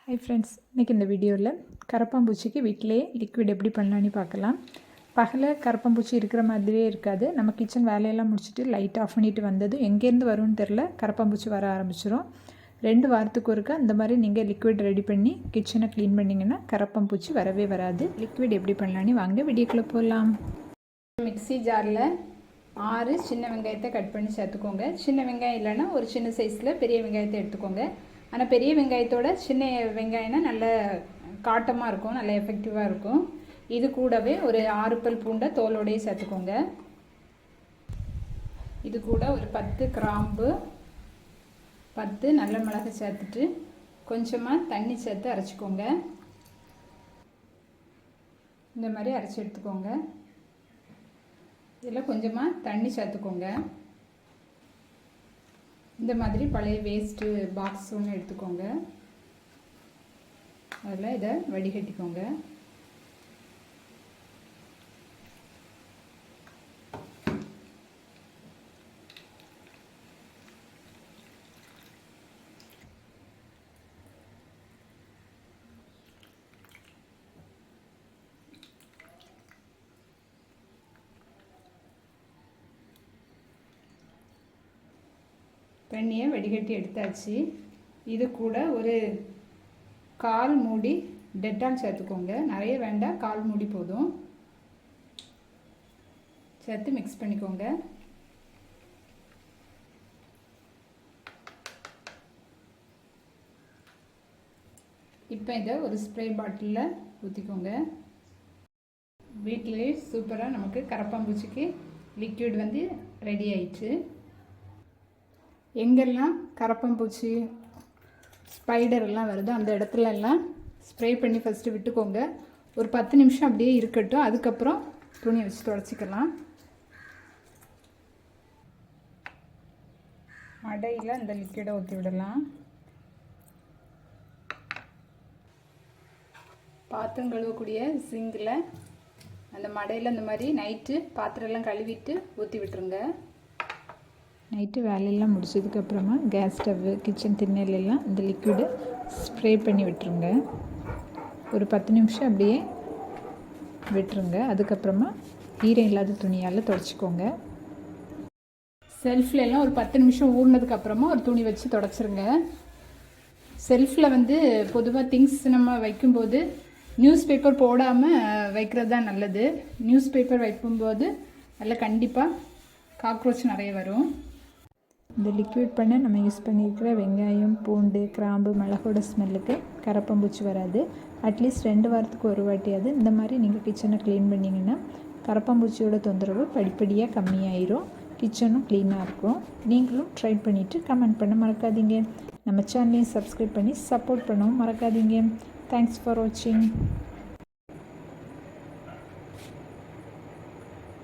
Hi friends, இன்றைக்கி இந்த வீடியோவில் கரப்பாம்பூச்சிக்கு வீட்டிலே லிக்விட் எப்படி பண்ணலான்னு பார்க்கலாம். பகலில் கரப்பாம்பூச்சி இருக்கிற மாதிரியே இருக்காது. நம்ம கிச்சன் வேலையெல்லாம் முடிச்சுட்டு லைட் ஆஃப் பண்ணிட்டு வந்ததும் எங்கேருந்து வரும்னு தெரில, கரப்பாம்பூச்சி வர ஆரம்பிச்சிடும். 2 வாரத்துக்கு ஒருக்கா அந்த மாதிரி நீங்கள் லிக்விட் ரெடி பண்ணி கிச்சனை க்ளீன் பண்ணிங்கன்னா கரப்பாம்பூச்சி வரவே வராது. லிக்விட் எப்படி பண்ணலான்னு வாங்க வீடியோக்குள்ளே போகலாம். மிக்ஸி ஜாரில் 6 சின்ன வெங்காயத்தை கட் பண்ணி சேர்த்துக்கோங்க. சின்ன வெங்காயம் இல்லைன்னா ஒரு சின்ன சைஸில் பெரிய வெங்காயத்தை எடுத்துக்கோங்க. ஆனால் பெரிய வெங்காயத்தோட சின்ன வெங்காயம்னா நல்ல காட்டமாக இருக்கும், நல்ல எஃபெக்டிவாக இருக்கும். இது கூடவே ஒரு 6 பல் பூண்டை தோலோடையே சேர்த்துக்கோங்க. இது கூட ஒரு 10 கிராம்பு, 10 நல்ல மிளகு சேர்த்துட்டு கொஞ்சமாக தண்ணி சேர்த்து அரைச்சிக்கோங்க. இந்த மாதிரி அரைச்சி எடுத்துக்கோங்க. இதில் கொஞ்சமாக தண்ணி சேர்த்துக்கோங்க. இந்த மாதிரி பழைய வேஸ்ட்டு பாக்ஸ் ஒன்று எடுத்துக்கோங்க. அதில் இதை வடிகட்டிக்கோங்க. தண்ணியை வடிகட்டி எடுத்தாச்சு. இது கூட ஒரு 1/4 மூடி டெட்டால் சேர்த்துக்கோங்க. நிறைய வேண்டாம், 1/4 மூடி போதும். சேர்த்து மிக்ஸ் பண்ணிக்கோங்க. இப்போ இதை ஒரு ஸ்ப்ரே பாட்டிலில் ஊற்றிக்கோங்க. வீட்டிலே சூப்பராக நமக்கு கரப்பாம்பூச்சிக்கு லிக்விட் வந்து ரெடி ஆயிடுச்சு. எங்கெல்லாம் கரப்பாம்பூச்சி ஸ்பைடர் எல்லாம் வருதோ அந்த இடத்துல எல்லாம் ஸ்ப்ரே பண்ணி ஃபஸ்ட்டு விட்டுக்கோங்க. ஒரு 10 நிமிஷம் அப்படியே இருக்கட்டும். அதுக்கப்புறம் துணி வச்சு துடைச்சிக்கலாம். மடையில் இந்த லிக்விடை ஊற்றி விடலாம். பாத்திரம் கழுவக்கூடிய சிங்கில் அந்த மடையில் இந்த மாதிரி நைட்டு பாத்திரம்லாம் கழுவிட்டு ஊற்றி விட்டுருங்க. நைட்டு வேலையெல்லாம் முடிச்சதுக்கப்புறமா கேஸ் ஸ்டவ்வு, கிச்சன் திண்ணையிலெல்லாம் இந்த லிக்விடு ஸ்ப்ரே பண்ணி விட்டுருங்க. ஒரு 10 நிமிஷம் அப்படியே விட்டுருங்க. அதுக்கப்புறமா ஈரம் இல்லாத துணியால் துடைச்சிக்கோங்க. செல்ஃப்லெல்லாம் ஒரு 10 நிமிஷம் ஊறினதுக்கப்புறமா ஒரு துணி வச்சு துடைச்சிருங்க. செல்ஃபில் வந்து பொதுவாக திங்ஸ் நம்ம வைக்கும்போது நியூஸ் பேப்பர் போடாமல் வைக்கிறது தான் நல்லது. நியூஸ் பேப்பர் வைக்கும்போது அதில் கண்டிப்பாக காக்ரோச் நிறைய வரும். இந்த லிக்விட் பண்ண நம்ம யூஸ் பண்ணியிருக்கிற வெங்காயம், பூண்டு, கிராம்பு, மிளகோட ஸ்மெல்லுக்கு கரப்பாம்பூச்சி வராது. அட்லீஸ்ட் 2 வாரத்துக்கு ஒரு வாட்டியாவது இந்த மாதிரி நீங்கள் கிச்சனை க்ளீன் பண்ணிங்கன்னா கரப்பாம்பூச்சியோட தொந்தரவு படிப்படியாக கம்மியாயிரும். கிச்சனும் க்ளீனாக இருக்கும். நீங்களும் ட்ரை பண்ணிவிட்டு கமெண்ட் பண்ண மறக்காதீங்க. நம்ம சேனலையும் சப்ஸ்கிரைப் பண்ணி சப்போர்ட் பண்ணவும் மறக்காதீங்க. தேங்க்ஸ் ஃபார் வாட்சிங்.